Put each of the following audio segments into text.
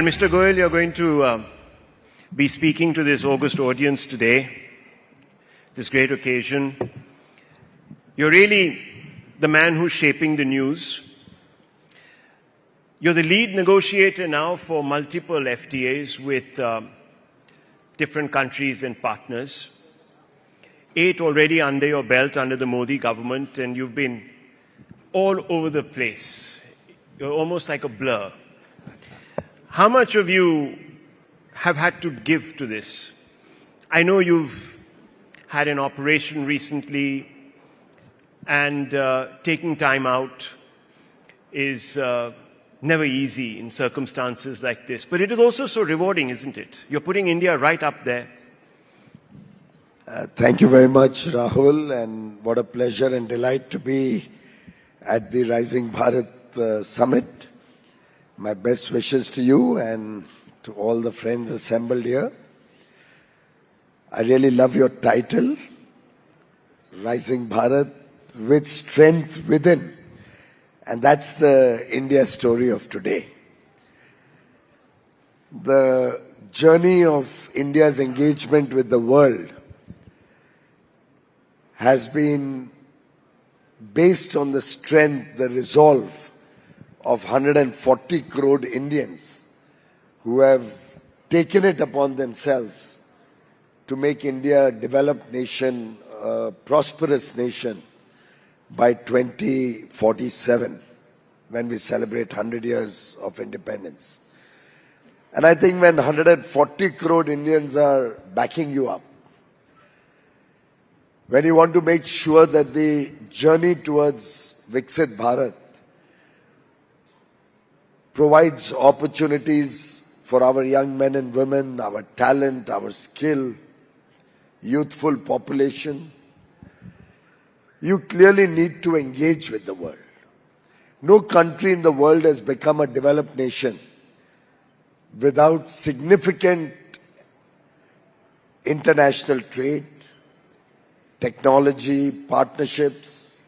Mr. Goyal, you're going to be speaking to this august audience today, this great occasion. You're really the man who's shaping the news. You're the lead negotiator now for multiple FTAs with different countries and partners. 8 already under your belt under the Modi government, and you've been all over the place. You're almost like a blur. How much of you have had to give to this? I know you've had an operation recently, and taking time out is never easy in circumstances like this. But it is also so rewarding, isn't it? You're putting India right up there. Thank you very much, Rahul, and what a pleasure and delight to be at the Rising Bharat Summit. My best wishes to you and to all the friends assembled here. I really love your title, Rising Bharat with Strength Within. And that's the India story of today. The journey of India's engagement with the world has been based on the strength, the resolve of 140 crore Indians who have taken it upon themselves to make India a developed nation, a prosperous nation by 2047, when we celebrate 100 years of independence. And I think when 140 crore Indians are backing you up, when you want to make sure that the journey towards Viksit Bharat provides opportunities for our young men and women, our talent, our skill, youthful population, you clearly need to engage with the world. No country in the world has become a developed nation without significant international trade, technology, partnerships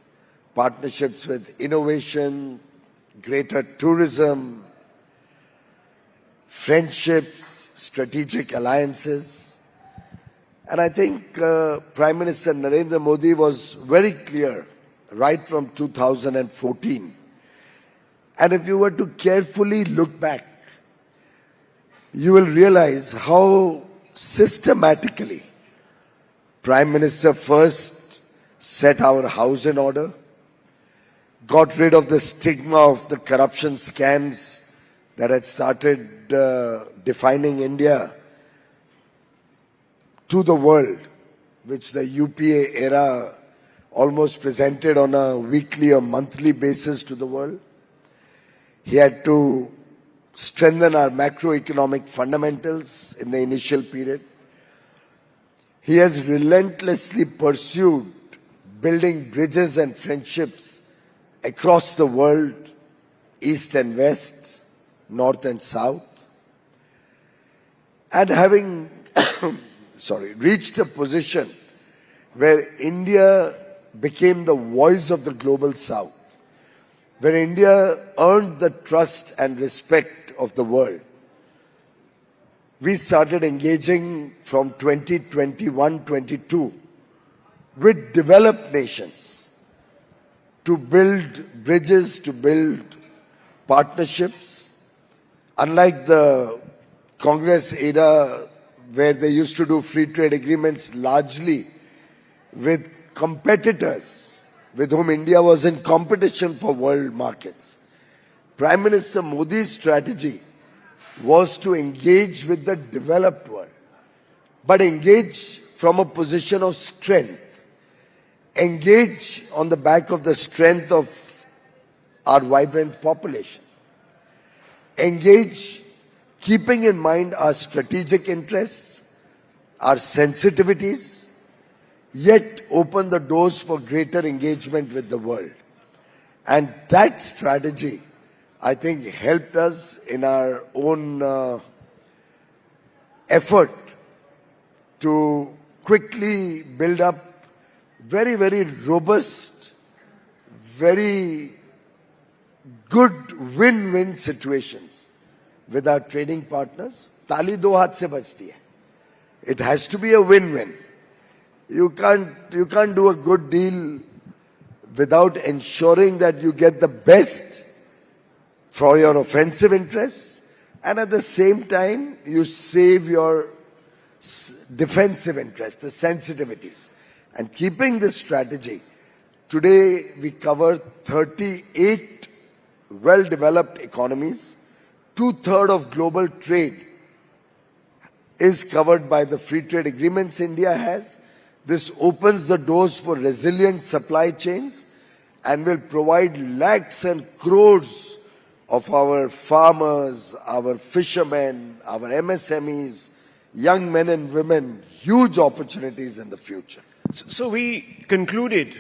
with innovation, greater tourism, friendships, strategic alliances. And I think Prime Minister Narendra Modi was very clear right from 2014. And if you were to carefully look back, you will realize how systematically Prime Minister first set our house in order, got rid of the stigma of the corruption scams that had started defining India to the world, which the UPA era almost presented on a weekly or monthly basis to the world. He had to strengthen our macroeconomic fundamentals in the initial period. He has relentlessly pursued building bridges and friendships across the world, east and west, north and south. And having reached a position where India became the voice of the global south, where India earned the trust and respect of the world, we started engaging from 2021-22 with developed nations to build bridges, to build partnerships. Unlike the Congress era where they used to do free trade agreements largely with competitors with whom India was in competition for world markets, Prime Minister Modi's strategy was to engage with the developed world, but engage from a position of strength, engage on the back of the strength of our vibrant population, engage keeping in mind our strategic interests, our sensitivities, yet open the doors for greater engagement with the world. And that strategy, I think, helped us in our own effort to quickly build up very, very robust, very good win-win situations with our trading partners, ताली दो हाथ से बजती है. It has to be a win-win. You can't do a good deal without ensuring that you get the best for your offensive interests, and at the same time you save your defensive interests, the sensitivities. And keeping this strategy, today we cover 38 well-developed economies. 2/3 of global trade is covered by the free trade agreements India has. This opens the doors for resilient supply chains and will provide lakhs and crores of our farmers, our fishermen, our MSMEs, young men and women, huge opportunities in the future. So we concluded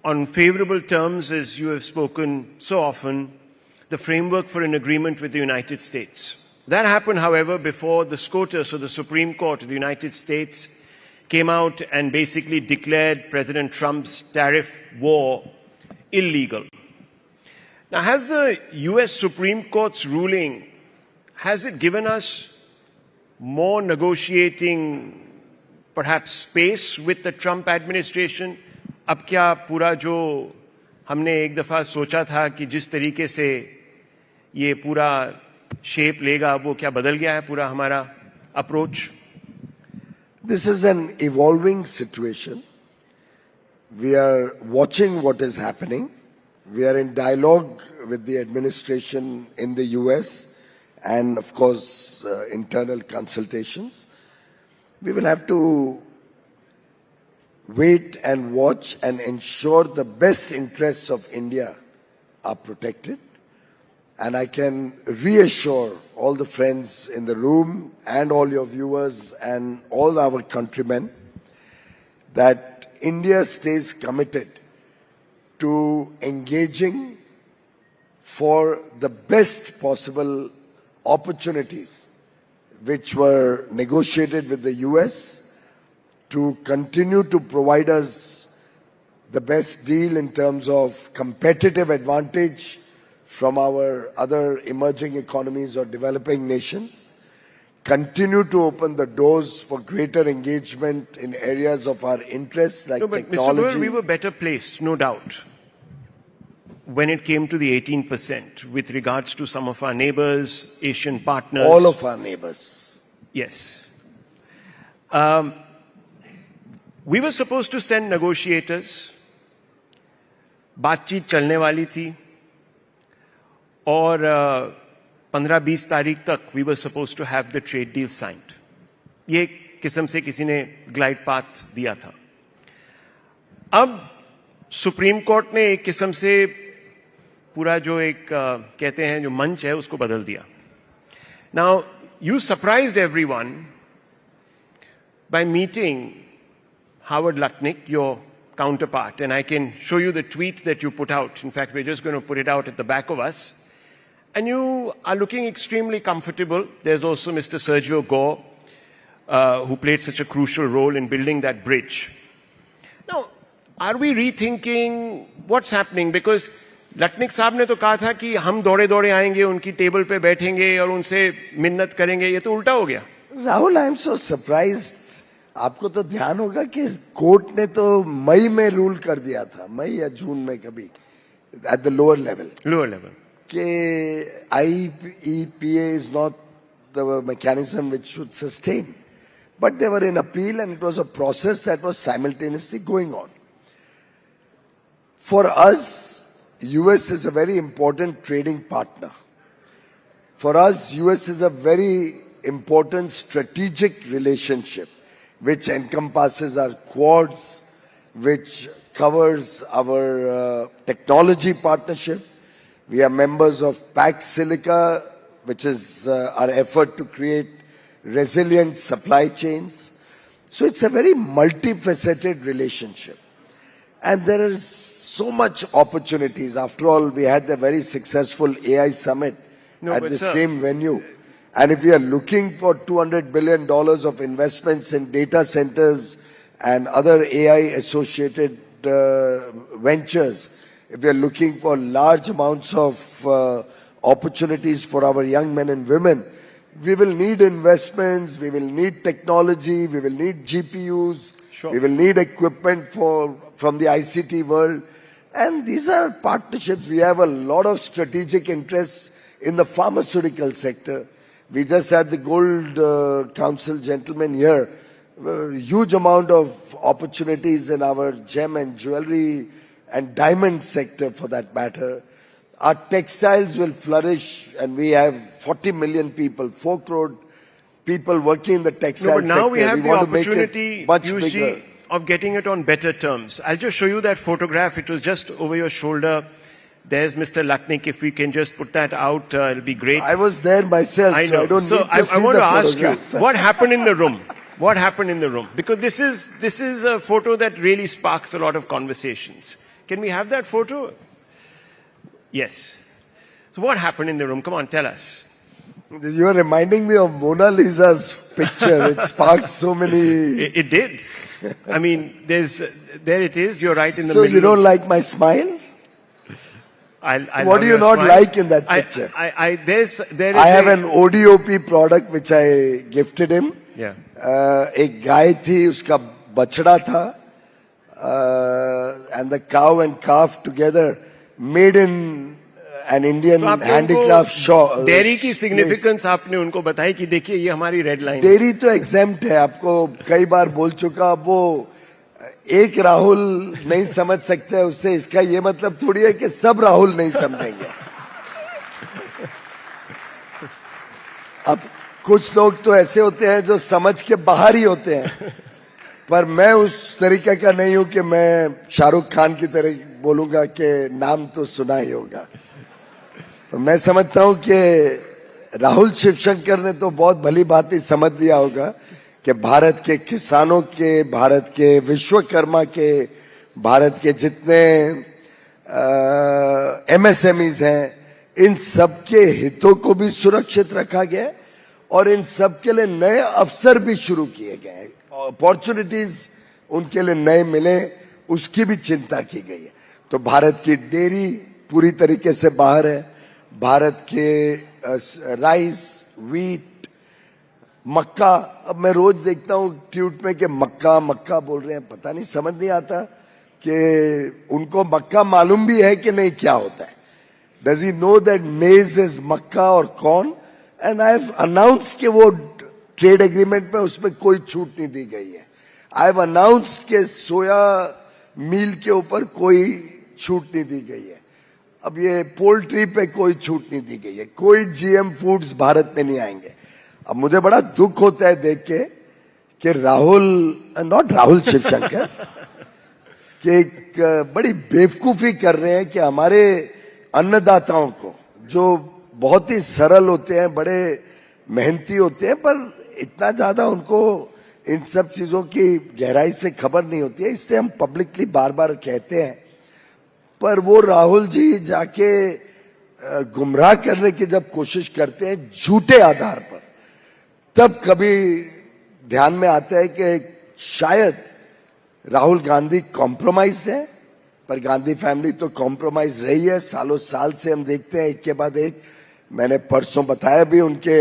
on favorable terms, as you have spoken so often, the framework for an agreement with the United States. That happened, however, before the SCOTUS, or the Supreme Court of the United States, came out and basically declared President Trump's tariff war illegal. Now, has the US Supreme Court's ruling, has it given us more negotiating, perhaps, space with the Trump administration? अब क्या पूरा जो हमने एक दफा सोचा था कि जिस तरीके से ये पूरा शेप लेगा, वो क्या बदल गया है पूरा हमारा approach? This is an evolving situation. We are watching what is happening. We are in dialogue with the administration in the US and, of course, internal consultations. We will have to wait and watch and ensure the best interests of India are protected. And I can reassure all the friends in the room and all your viewers and all our countrymen that India stays committed to engaging for the best possible opportunities which were negotiated with the US to continue to provide us the best deal in terms of competitive advantage from our other emerging economies or developing nations, continue to open the doors for greater engagement in areas of our interests like technology. Mr. Goyal, we were better placed, no doubt, when it came to the 18% with regards to some of our neighbors, Asian partners. All of our neighbors. Yes. We were supposed to send negotiators. बातचीत चलने वाली थी. और 15-20 तारीख तक we were supposed to have the trade deal signed. ये किस्म से किसी ने glide path दिया था. अब सुप्रीम कोर्ट ने एक किस्म से पूरा जो एक कहते हैं जो मंच है उसको बदल दिया. Now, you surprised everyone by meeting Howard Lutnick, your counterpart, and I can show you the tweet that you put out. In fact, we're just going to put it out at the back of us. And you are looking extremely comfortable. There's also Mr. Sergio Gore, who played such a crucial role in building that bridge. Now, are we rethinking what's happening? Because Lutnick साहब ने तो कहा था कि हम दौड़े दौड़े आएंगे, उनकी टेबल पे बैठेंगे और उनसे मिन्नत करेंगे. ये तो उल्टा हो गया. Rahul, I am so surprised. आपको तो ध्यान होगा कि कोर्ट ने तो मई में रूल कर दिया था, मई या जून में कभी, एट द लोअर लेवल कि IEPA is not the mechanism which should sustain. But they were in appeal and it was a process that was simultaneously going on. For us, US is a very important trading partner. For us, US is a very important strategic relationship which encompasses our quads, which covers our technology partnership. We are members of Pax Silica, which is our effort to create resilient supply chains. So it's a very multifaceted relationship. And there is so much opportunities. After all, we had a very successful AI summit at the same venue. And if we are looking for $200 billion of investments in data centers and other AI-associated ventures, if we are looking for large amounts of opportunities for our young men and women. We will need investments, we will need technology, we will need GPUs, we will need equipment from the ICT world. And these are partnerships. We have a lot of strategic interests in the pharmaceutical sector. We just had the Gold Council gentlemen here. A huge amount of opportunities in our gem and jewelry and diamond sector for that matter. Our textiles will flourish, and we have 40 million people, 4 crore people working in the textile sector. But now we have the want opportunity, much bigger, of getting it on better terms. I'll just show you that photograph. It was just over your shoulder. There's Mr. Latnik. If we can just put that out, it'll be great. I was there myself, I know. so I want to ask you, photograph. what happened in the room? What happened in the room? Because this is a photo that really sparks a lot of conversations. Can we have that photo? Yes. So what happened in the room? Come on, tell us. You are reminding me of Mona Lisa's picture. It sparked so many... It did. I mean, there it is. You're right in the middle. middle. So you don't like my smile? What do you not smile. like in that picture? I have an ODOP product which I gifted him. Yeah. एक गाय थी, उसका बछड़ा था, and the cow and calf together made in an Indian handicraft shop. Dairy की significance आपने उनको बताई कि देखिए ये हमारी रेड लाइन. डेयरी तो एग्जेम्प्ट है, आपको कई बार बोल चुका. वो एक राहुल नहीं समझ सकते हैं, उससे इसका ये मतलब थोड़ी है कि सब राहुल नहीं समझेंगे. अब कुछ लोग तो ऐसे होते हैं जो समझ के बाहर ही होते हैं, पर मैं उस तरीके का नहीं हूं कि मैं शाहरुख खान की तरह बोलूंगा कि नाम तो सुना ही होगा. तो मैं समझता हूं कि राहुल शिवशंकर ने तो बहुत भली भांति समझ लिया होगा कि भारत के किसानों के, भारत के विश्वकर्मा के, भारत के जितने MSMEs हैं, इन सबके हितों को भी सुरक्षित रखा गया है और इन सब के लिए नए अवसर भी शुरू किए गए हैं. अपॉर्चुनिटीज उनके लिए नए मिले, उसकी भी चिंता की गई है. तो भारत की डेयरी पूरी तरीके से बाहर है. भारत के राइस, व्हीट, मक्का. अब मैं रोज देखता हूं ट्वीट में कि मक्का मक्का बोल रहे हैं. पता नहीं, समझ नहीं आता कि उनको मक्का मालूम भी है कि नहीं क्या होता है. डज ही नो दैट मेज इज मक्का और corn? And I have announced कि वो ट्रेड एग्रीमेंट में उसमें कोई छूट नहीं दी गई है. आई हैव अनाउंस्ड कि सोया मील के ऊपर कोई छूट नहीं दी गई है. अब ये पोल्ट्री पे कोई छूट नहीं दी गई है. कोई GM फूड्स भारत में नहीं आएंगे. अब मुझे बड़ा दुख होता है देख के कि राहुल, नॉट राहुल शिवशंकर, कि एक बड़ी बेवकूफी कर रहे हैं कि हमारे अन्नदाताओं को, जो बहुत ही सरल होते हैं, बड़े मेहनती होते हैं, पर इतना ज्यादा उनको इन सब चीजों की गहराई से खबर नहीं होती है. इससे हम पब्लिकली बार बार कहते हैं, पर वो राहुल जी जाके गुमराह करने की जब कोशिश करते हैं झूठे आधार पर, तब कभी ध्यान में आता है कि शायद राहुल गांधी कॉम्प्रोमाइज है. पर गांधी फैमिली तो कॉम्प्रोमाइज रही है. सालों साल से हम देखते हैं एक के बाद एक. मैंने परसों बताया भी उनके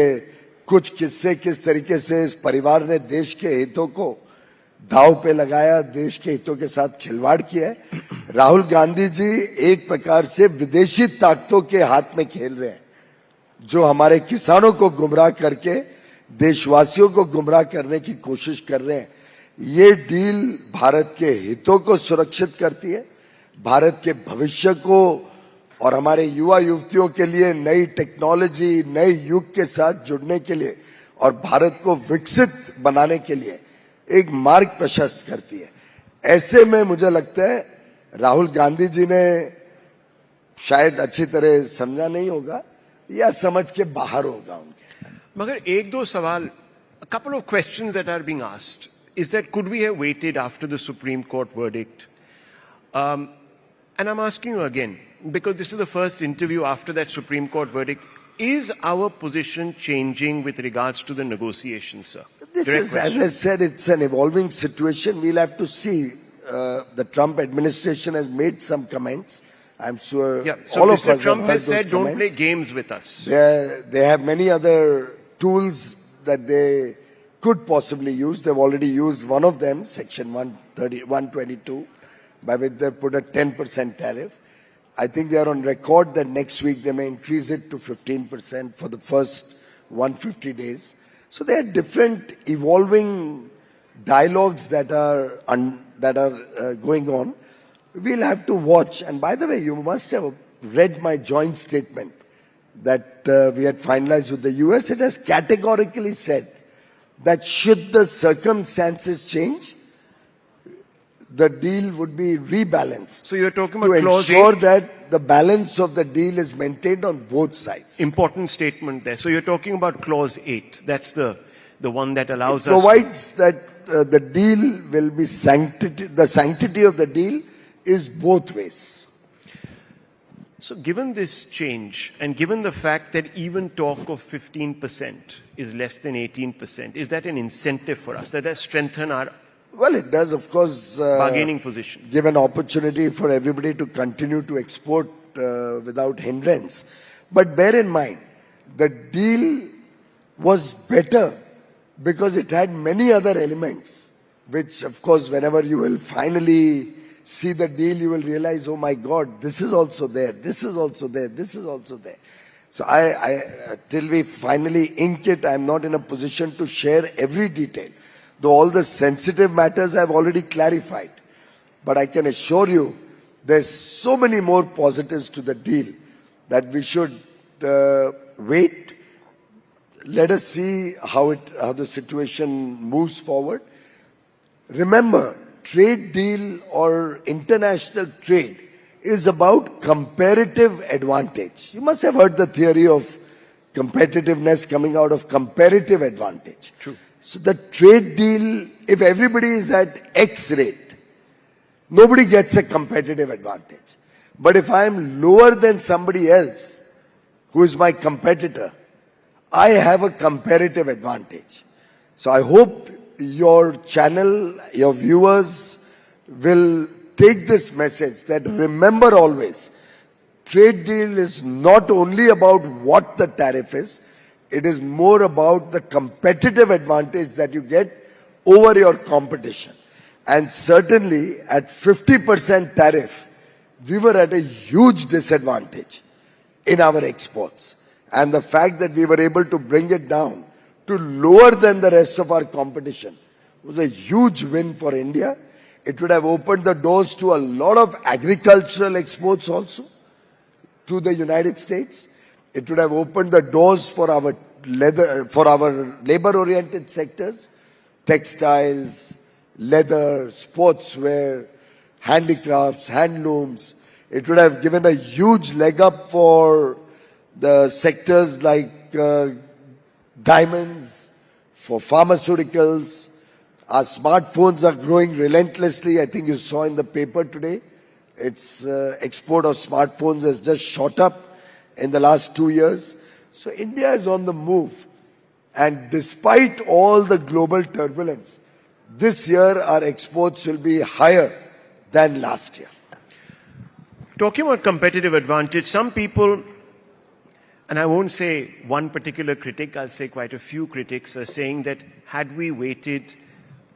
कुछ किस्से, किस तरीके से इस परिवार ने देश के हितों को दांव पे लगाया, देश के हितों के साथ खिलवाड़ किया है. राहुल गांधी जी एक प्रकार से विदेशी ताकतों के हाथ में खेल रहे हैं, जो हमारे किसानों को गुमराह करके देशवासियों को गुमराह करने की कोशिश कर रहे हैं. ये डील भारत के हितों को सुरक्षित करती है, भारत के भविष्य को और हमारे युवा युवतियों के लिए नई टेक्नोलॉजी, नए युग के साथ जुड़ने के लिए और भारत को विकसित बनाने के लिए एक मार्ग प्रशस्त करती है. ऐसे में मुझे लगता है राहुल गांधी जी ने शायद अच्छी तरह समझा नहीं होगा या समझ के बाहर होगा उनके. मगर एक दो सवाल, a couple of questions that are being asked is that could we have waited after the Supreme Court verdict? And I'm asking you again, because this is the first interview after that Supreme Court verdict. Is our position changing with regards to the negotiations, sir? This is, as I said, it's an evolving situation. We'll have to see. The Trump administration has made some comments. I'm sure Yeah. So all Mr. of us Trump have heard has said, those don't play comments. games with us. They have many other tools that they could possibly use. They've already used one of them, Section 122, by which they put a 10% tariff. I think they are on record that next week they may increase it to 15% for the first 150 days. So there are different evolving dialogues that are going on. We'll have to watch. And by the way, you must have read my joint statement that we had finalized with the US. It has categorically said that should the circumstances change, the deal would be rebalanced. So you're talking about to clause ensure 8? that the balance of the deal is maintained on both sides. Important statement there. So you're talking about clause 8. That's the one that allows It provides that the deal will be the sanctity of the deal is both ways. So given this change and given the fact that even talk of 15% is less than 18%, is that an incentive for us? That does strengthen our Well, it does, of course, bargaining position? give an opportunity for everybody to continue to export without hindrance. But bear in mind, the deal was better because it had many other elements, which, of course, whenever you will finally see the deal, you will realize, oh my God, this is also there, this is also there, this is also there. So till we finally ink it, I'm not in a position to share every detail, though all the sensitive matters I've already clarified. But I can assure you, there's so many more positives to the deal that we should wait. Let us see how the situation moves forward. Remember, trade deal or international trade is about comparative advantage. You must have heard the theory of competitiveness coming out of comparative advantage. True. So the trade deal, if everybody is at X rate, nobody gets a competitive advantage. But if I am lower than somebody else who is my competitor, I have a comparative advantage. So I hope your channel, your viewers will take this message that remember always, trade deal is not only about what the tariff is, it is more about the competitive advantage that you get over your competition. And certainly at 50% tariff, we were at a huge disadvantage in our exports. And the fact that we were able to bring it down to lower than the rest of our competition was a huge win for India. It would have opened the doors to a lot of agricultural exports also to the United States. It would have opened the doors for our labor-oriented sectors, textiles, leather, sportswear, handicrafts, handlooms. It would have given a huge leg up for the sectors like diamonds, for pharmaceuticals. Our smartphones are growing relentlessly. I think you saw in the paper today, its export of smartphones has just shot up in the last 2 years. So India is on the move. And despite all the global turbulence, this year our exports will be higher than last year. Talking about competitive advantage, some people, and I won't say one particular critic, I'll say quite a few critics are saying that had we waited,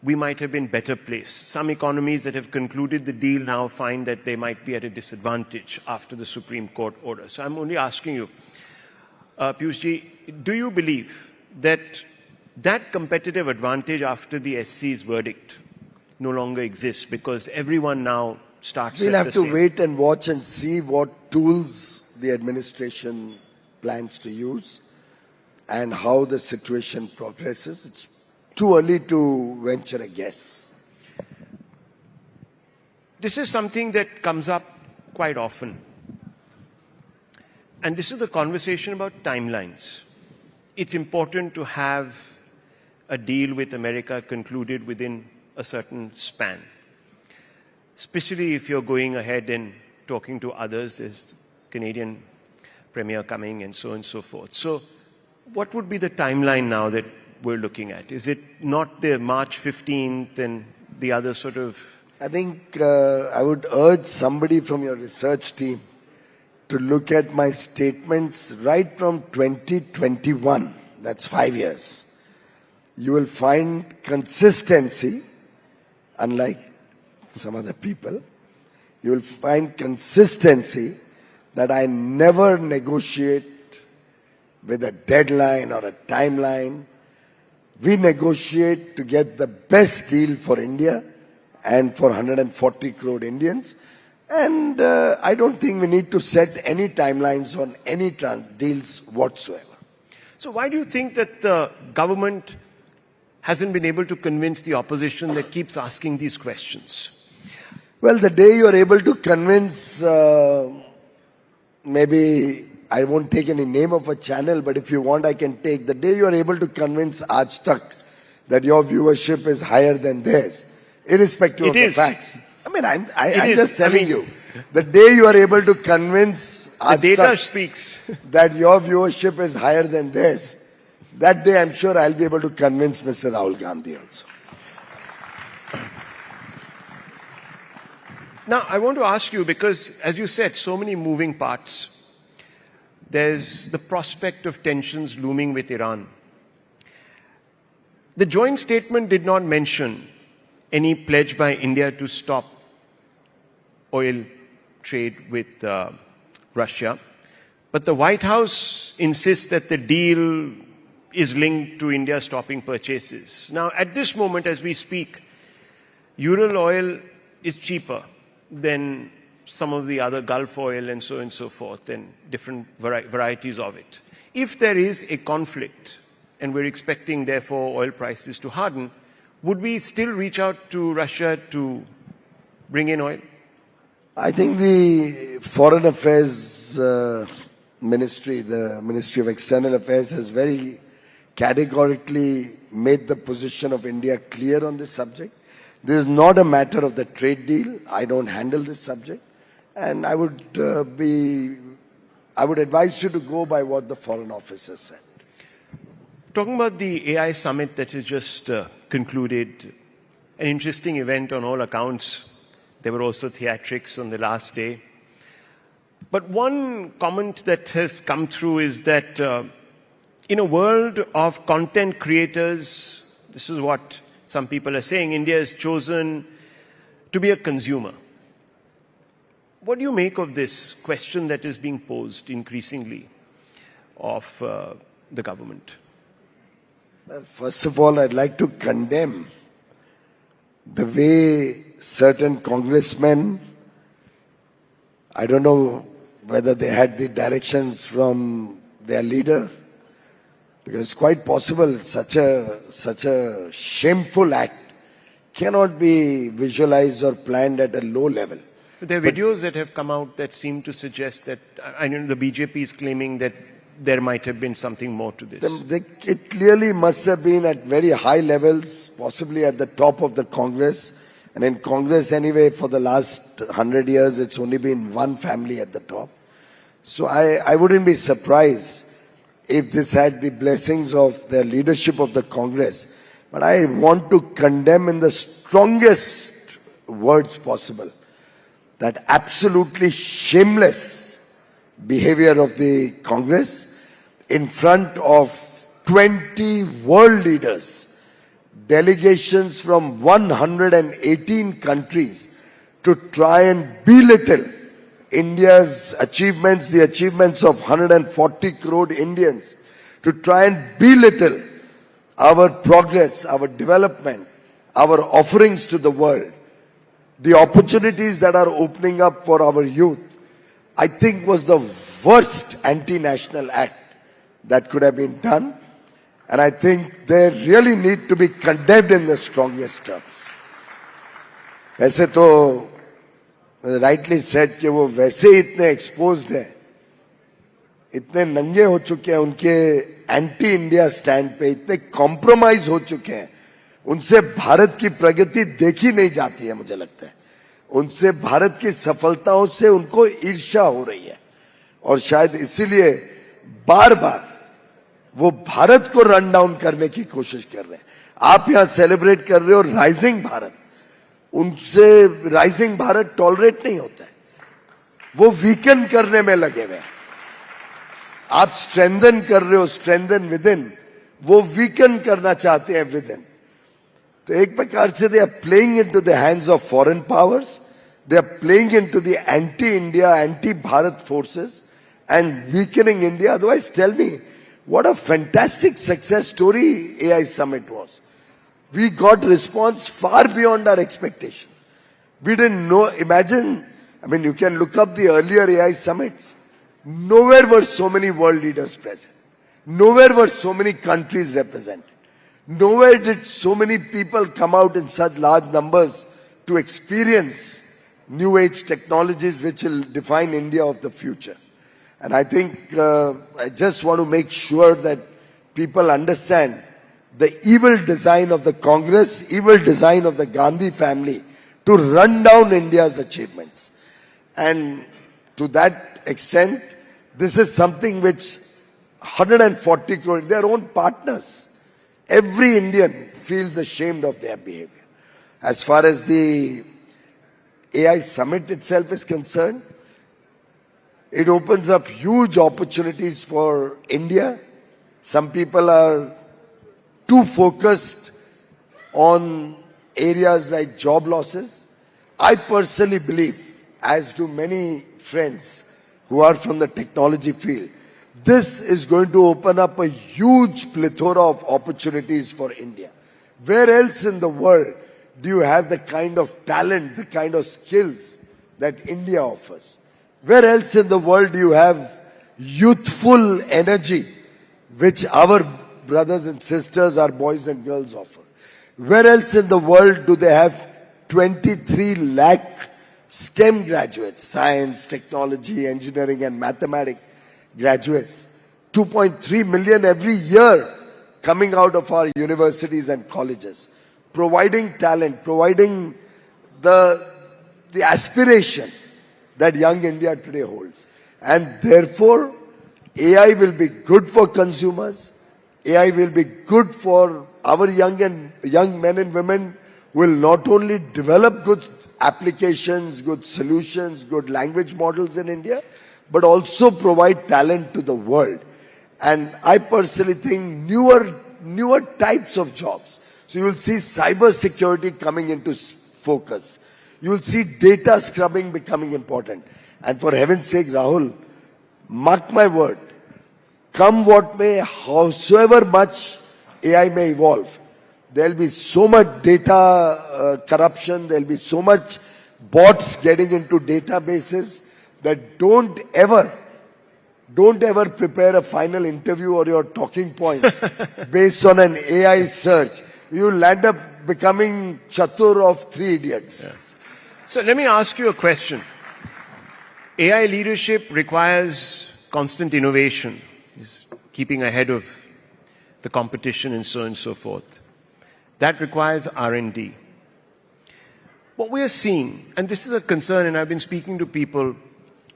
we might have been better placed. Some economies that have concluded the deal now find that they might be at a disadvantage after the Supreme Court order. So I'm only asking you, Piyushji, do you believe that that competitive advantage after the SC's verdict no longer exists because everyone now starts We'll at have the to same? wait and watch and see what tools the administration plans to use and how the situation progresses. It's too early to venture a guess. This is something that comes up quite often. And this is the conversation about timelines. It's important to have a deal with America concluded within a certain span. Especially if you're going ahead and talking to others, there's Canadian Premier coming and so on and so forth. So what would be the timeline now that we're looking at? Is it not the March 15th and the other sort of... I think I would urge somebody from your research team to look at my statements right from 2021, that's 5 years, you will find consistency, unlike some other people, you will find consistency that I never negotiate with a deadline or a timeline. We negotiate to get the best deal for India and for 140 crore Indians. And I don't think we need to set any timelines on any deals whatsoever. So why do you think that the government hasn't been able to convince the opposition that keeps asking these questions? Well, the day you are able to convince, maybe I won't take any name of a channel, but if you want, I can take. The day you are able to convince Aaj Tak that your viewership is higher than theirs, irrespective of the facts. I mean, I'm just telling you. The day you are able to convince Aaj Tak, the data speaks, that your viewership is higher than theirs, that day I'm sure I'll be able to convince Mr. Rahul Gandhi also. Now, I want to ask you, because as you said, so many moving parts. There's the prospect of tensions looming with Iran. The joint statement did not mention any pledge by India to stop oil trade with Russia. But the White House insists that the deal is linked to India stopping purchases. Now, at this moment, as we speak, Ural oil is cheaper than some of the other Gulf oil and so forth, and different varieties of it. If there is a conflict, and we're expecting, therefore, oil prices to harden, would we still reach out to Russia to bring in oil? I think the Foreign Affairs Ministry, the Ministry of External Affairs, has very categorically made the position of India clear on this subject. This is not a matter of the trade deal. I don't handle this subject. And I would advise you to go by what the Foreign Office has said. Talking about the AI summit that has just concluded, an interesting event on all accounts. There were also theatrics on the last day. But one comment that has come through is that in a world of content creators, this is what some people are saying, India has chosen to be a consumer. What do you make of this question that is being posed increasingly of the government? Well, first of all, I'd like to condemn the way certain congressmen, I don't know whether they had the directions from their leader, because it's quite possible such a shameful act cannot be visualized or planned at a low level. There are videos that have come out that seem to suggest that, I know the BJP is claiming that there might have been something more to this. It clearly must have been at very high levels, possibly at the top of the Congress. And in Congress anyway, for the last 100 years, it's only been one family at the top. So I wouldn't be surprised if this had the blessings of the leadership of the Congress. But I want to condemn in the strongest words possible that absolutely shameless behavior of the Congress in front of 20 world leaders, delegations from 118 countries, to try and belittle India's achievements, the achievements of 140 crore Indians, to try and belittle our progress, our development, our offerings to the world, the opportunities that are opening up for our youth, I think was the worst anti-national act that could have been done. And I think they really need to be condemned in the strongest terms. वैसे तो rightly said कि वो वैसे ही इतने exposed हैं, इतने नंगे हो चुके हैं उनके एंटी इंडिया स्टैंड पे, इतने कॉम्प्रोमाइज हो चुके हैं, उनसे भारत की प्रगति देखी नहीं जाती है. मुझे लगता है उनसे भारत की सफलताओं से उनको ईर्ष्या हो रही है और शायद इसीलिए बार बार वो भारत को रन डाउन करने की कोशिश कर रहे हैं. आप यहां सेलिब्रेट कर रहे हो राइजिंग भारत, उनसे राइजिंग भारत टॉलरेट नहीं होता है. वो वीकन करने में लगे हुए हैं। आप स्ट्रेंथन कर रहे हो, स्ट्रेंथन विद इन, वो वीकन करना चाहते हैं विद इन। तो एक प्रकार से they are playing into the hands of foreign powers, they are playing into the anti-India, anti-Bharat forces and weakening India. Otherwise, tell me, what a fantastic success story AI Summit was. We got response far beyond our expectations. We didn't know, imagine, I mean, you can look up the earlier AI summits. Nowhere were so many world leaders present. Nowhere were so many countries represented. Nowhere did so many people come out in such large numbers to experience new age technologies which will define India of the future. And I think I just want to make sure that people understand the evil design of the Congress, evil design of the Gandhi family to run down India's achievements. And to that extent, this is something which 140 crore, their own partners, every Indian feels ashamed of their behavior. As far as the AI summit itself is concerned, it opens up huge opportunities for India. Some people are too focused on areas like job losses. I personally believe, as do many friends who are from the technology field, this is going to open up a huge plethora of opportunities for India. Where else in the world do you have the kind of talent, the kind of skills that India offers? Where else in the world do you have youthful energy which our brothers and sisters, our boys and girls offer? Where else in the world do they have 23 lakh STEM graduates, science, technology, engineering and mathematics graduates, 2.3 million every year coming out of our universities and colleges, providing talent, providing the aspiration that young India today holds. And therefore, AI will be good for consumers. AI will be good for our young men and women who will not only develop good applications, good solutions, good language models in India, but also provide talent to the world. And I personally think newer types of jobs. So you will see cyber security coming into focus. You will see data scrubbing becoming important. And for heaven's sake, Rahul, mark my word, come what may, howsoever much AI may evolve, there will be so much data corruption, there will be so much bots getting into databases that don't ever prepare a final interview or your talking points based on an AI search. You'll end up becoming Chatur of Three Idiots. Yes. So let me ask you a question. AI leadership requires constant innovation, keeping ahead of the competition and so on and so forth. That requires R&D. What we are seeing, and this is a concern, and I've been speaking to people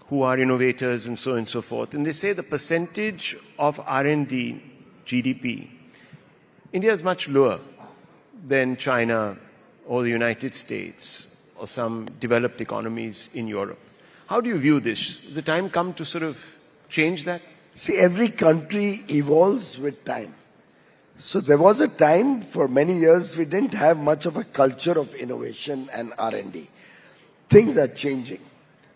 who are innovators and so on and so forth, and they say the percentage of R&D GDP, India is much lower than China or the United States or some developed economies in Europe. How do you view this? Has the time come to sort of change that? See, every country evolves with time. So there was a time for many years we didn't have much of a culture of innovation and R&D. Things are changing.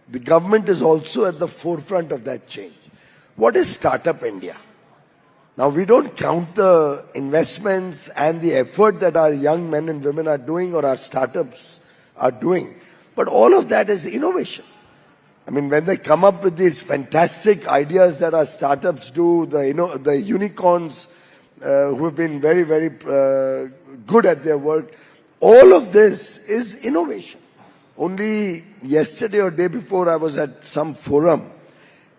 The government is also at the forefront of that change. What is Startup India? Now, we don't count the investments and the effort that our young men and women are doing or our startups are doing, but all of that is innovation. I mean, when they come up with these fantastic ideas that our startups do, the unicorns who have been very, very good at their work, all of this is innovation. Only yesterday or day before, I was at some forum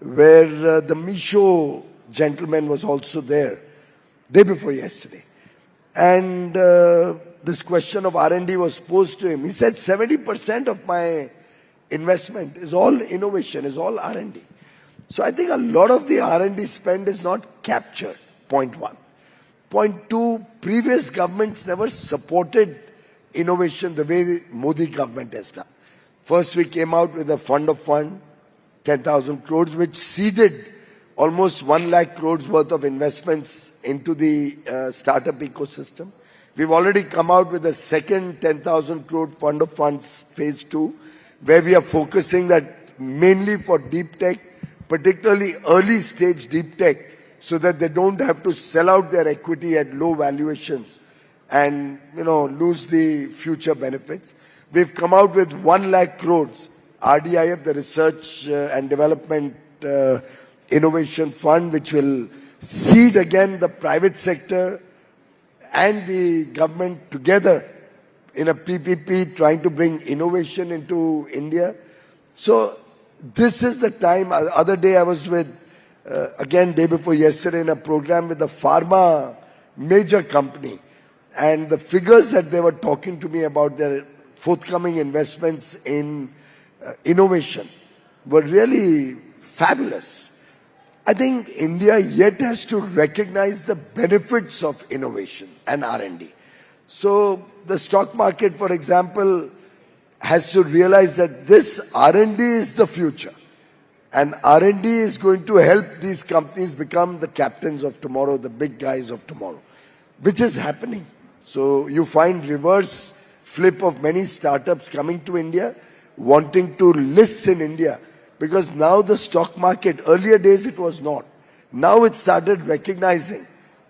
where the Misho gentleman was also there, day before yesterday. And this question of R&D was posed to him. He said 70% of my investment is all innovation, is all R&D. So I think a lot of the R&D spend is not captured, point one. Point two, previous governments never supported innovation the way the Modi government has done. First we came out with a fund of fund, 10,000 crores, which seeded almost 1 lakh crores worth of investments into the startup ecosystem. We've already come out with a second 10,000 crore fund of funds, phase 2, where we are focusing that mainly for deep tech, particularly early stage deep tech, so that they don't have to sell out their equity at low valuations and, lose the future benefits. We've come out with 1 lakh crores, RDIF, the Research and Development Innovation Fund, which will seed again the private sector and the government together in a PPP, trying to bring innovation into India. So this is the time. Other day I was with, again day before yesterday, in a program with a pharma major company. And the figures that they were talking to me about their forthcoming investments in innovation were really fabulous. I think India yet has to recognize the benefits of innovation and R&D. So the stock market, for example, has to realize that this R&D is the future. And R&D is going to help these companies become the captains of tomorrow, the big guys of tomorrow, which is happening. So you find reverse flip of many startups coming to India, wanting to list in India. Because now the stock market, earlier days it was not. Now it started recognizing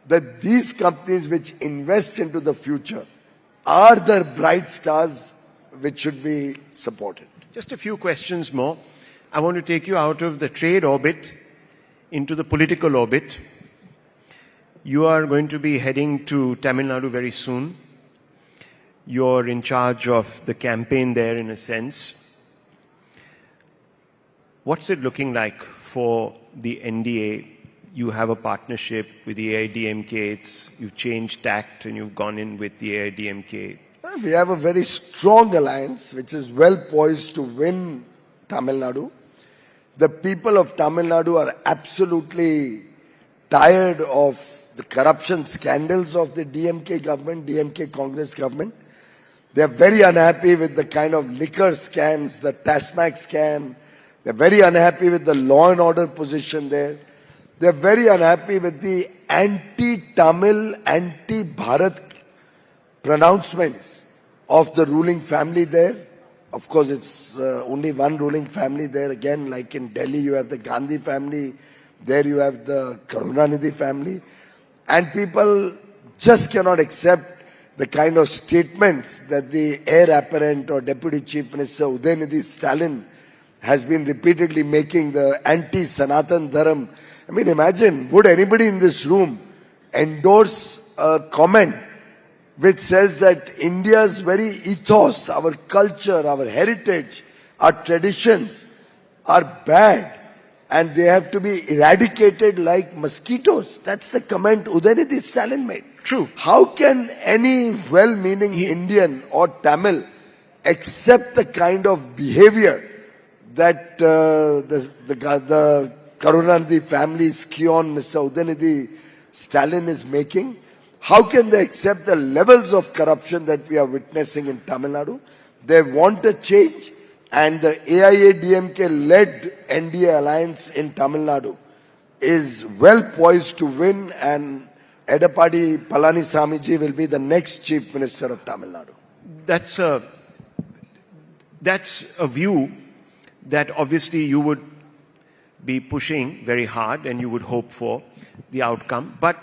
that these companies which invest into the future are the bright stars which should be supported. Just a few questions more. I want to take you out of the trade orbit into the political orbit. You are going to be heading to Tamil Nadu very soon. You're in charge of the campaign there, in a sense. What's it looking like for the NDA? You have a partnership with the AIDMK. You've changed tact and you've gone in with the AIDMK. We have a very strong alliance which is well poised to win Tamil Nadu. The people of Tamil Nadu are absolutely tired of the corruption scandals of the DMK government, DMK Congress government. They are very unhappy with the kind of liquor scams, the TASMAC scam. They're very unhappy with the law and order position there. They're very unhappy with the anti-Tamil, anti-Bharat pronouncements of the ruling family there. Of course, it's only one ruling family there. Again, like in Delhi, you have the Gandhi family. There you have the Karunanidhi family. And people just cannot accept the kind of statements that the heir apparent or Deputy Chief Minister Udayanidhi Stalin has been repeatedly making, the anti-Sanatan Dharam. I mean, imagine, would anybody in this room endorse a comment which says that India's very ethos, our culture, our heritage, our traditions are bad and they have to be eradicated like mosquitoes? That's the comment Udayanidhi Stalin made. True. How can any well-meaning Indian or Tamil accept the kind of behavior that the Karunanidhi family's scion, Mr. Udayanidhi Stalin, is making? How can they accept the levels of corruption that we are witnessing in Tamil Nadu? They want a change, and the AIADMK-led NDA alliance in Tamil Nadu is well poised to win, and Edapadi Palaniswamy will be the next Chief Minister of Tamil Nadu. That's a view that obviously you would be pushing very hard and you would hope for the outcome. But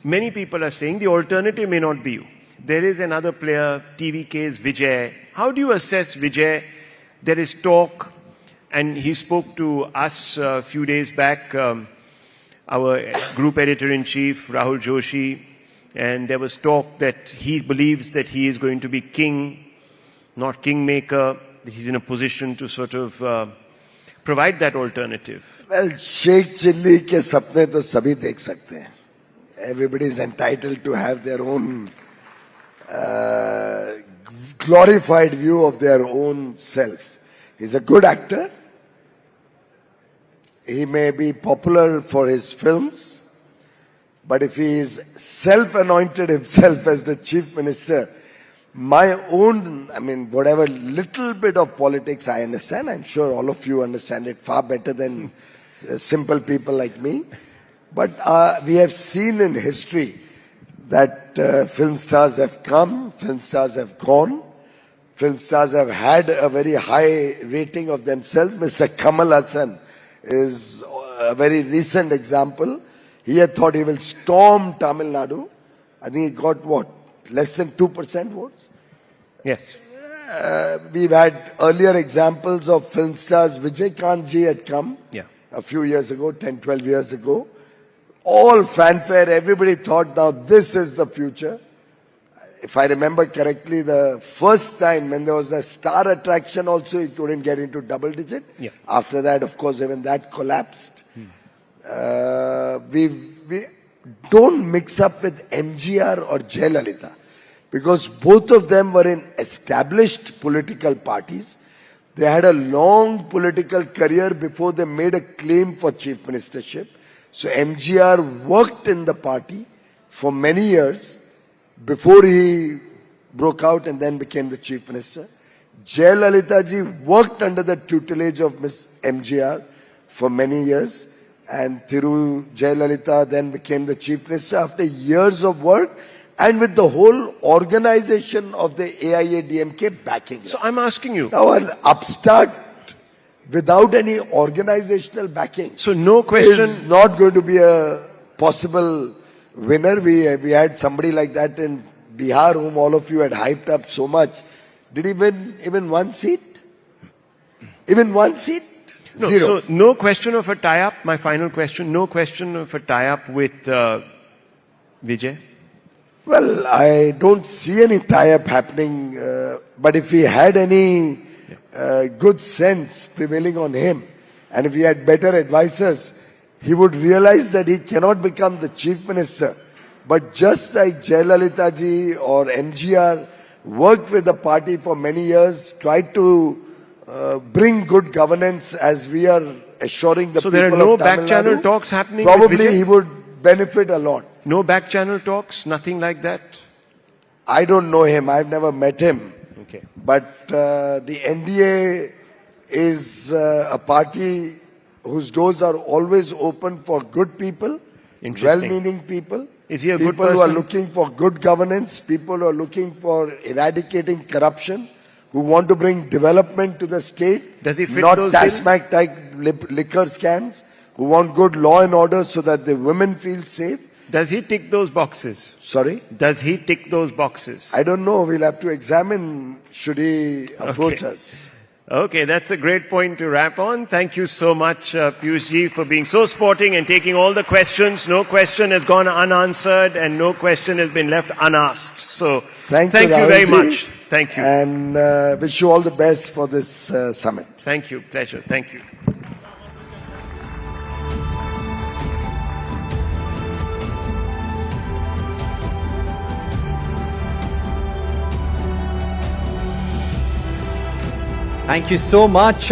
many people are saying the alternative may not be you. There is another player, TVK's Vijay. How do you assess Vijay? There is talk, and he spoke to us a few days back, our group editor-in-chief, Rahul Joshi, and there was talk that he believes that he is going to be king, not kingmaker. He's in a position to sort of provide that alternative. Well, Sheikh Chilli ke sapne to sabhi dekh sakte hain. Everybody is entitled to have their own glorified view of their own self. He's a good actor. He may be popular for his films, but if he is self-anointed himself as the chief minister, my own, I mean, whatever little bit of politics I understand, I'm sure all of you understand it far better than simple people like me. But we have seen in history that film stars have come, film stars have gone, film stars have had a very high rating of themselves. Mr. Kamal Hassan is a very recent example. He had thought he will storm Tamil Nadu. I think he got what? Less than 2% votes? Yes. We've had earlier examples of film stars. Vijay Kantji had come a few years ago, 10, 12 years ago. All fanfare, everybody thought now this is the future. If I remember correctly, the first time when there was the star attraction also, he couldn't get into double digit. Yeah. After that, of course, even that collapsed. We don't mix up with MGR or Jayalalitha, because both of them were in established political parties. They had a long political career before they made a claim for chief ministership. So MGR worked in the party for many years before he broke out and then became the chief minister. Jayalalitha ji worked under the tutelage of Miss MGR for many years, and Thiru Jayalalitha then became the chief minister after years of work and with the whole organization of the AIADMK backing. So I'm asking you. Now an upstart without any organizational backing, so no question, is not going to be a possible winner. We had somebody like that in Bihar whom all of you had hyped up so much. Did he win even one seat? Even one seat? No, Zero. So no question of a tie-up. My final question, no question of a tie-up with Vijay? Well, I don't see any tie-up happening, but if he had any good sense prevailing on him, and if he had better advisors, he would realize that he cannot become the chief minister. But just like Jayalalitha ji or MGR worked with the party for many years, tried to bring good governance as we are assuring the so people of Tamil Nadu. So there are no back-channel talks happening? Probably he would benefit a lot. No back-channel talks? Nothing like that? I don't know him. I've never met him. Okay. But the NDA is a party whose doors are always open for good people, well-meaning people. Is he a good people person? Who are looking for good governance, people who are looking for eradicating corruption, who want to bring development to the state. Does he fit not those TASMAC-type liquor scams, who want good law and order so that the women feel safe. Does he tick those boxes? Sorry? Does he tick those boxes? I don't know. We'll have to examine should he approach us. Okay, that's a great point to wrap on. Thank you so much, Piyush ji, for being so sporting and taking all the questions. No question has gone unanswered and no question has been left unasked. So thank you very much. Thank you. And wish you all the best for this summit. Thank you. Pleasure. Thank you. Thank you so much.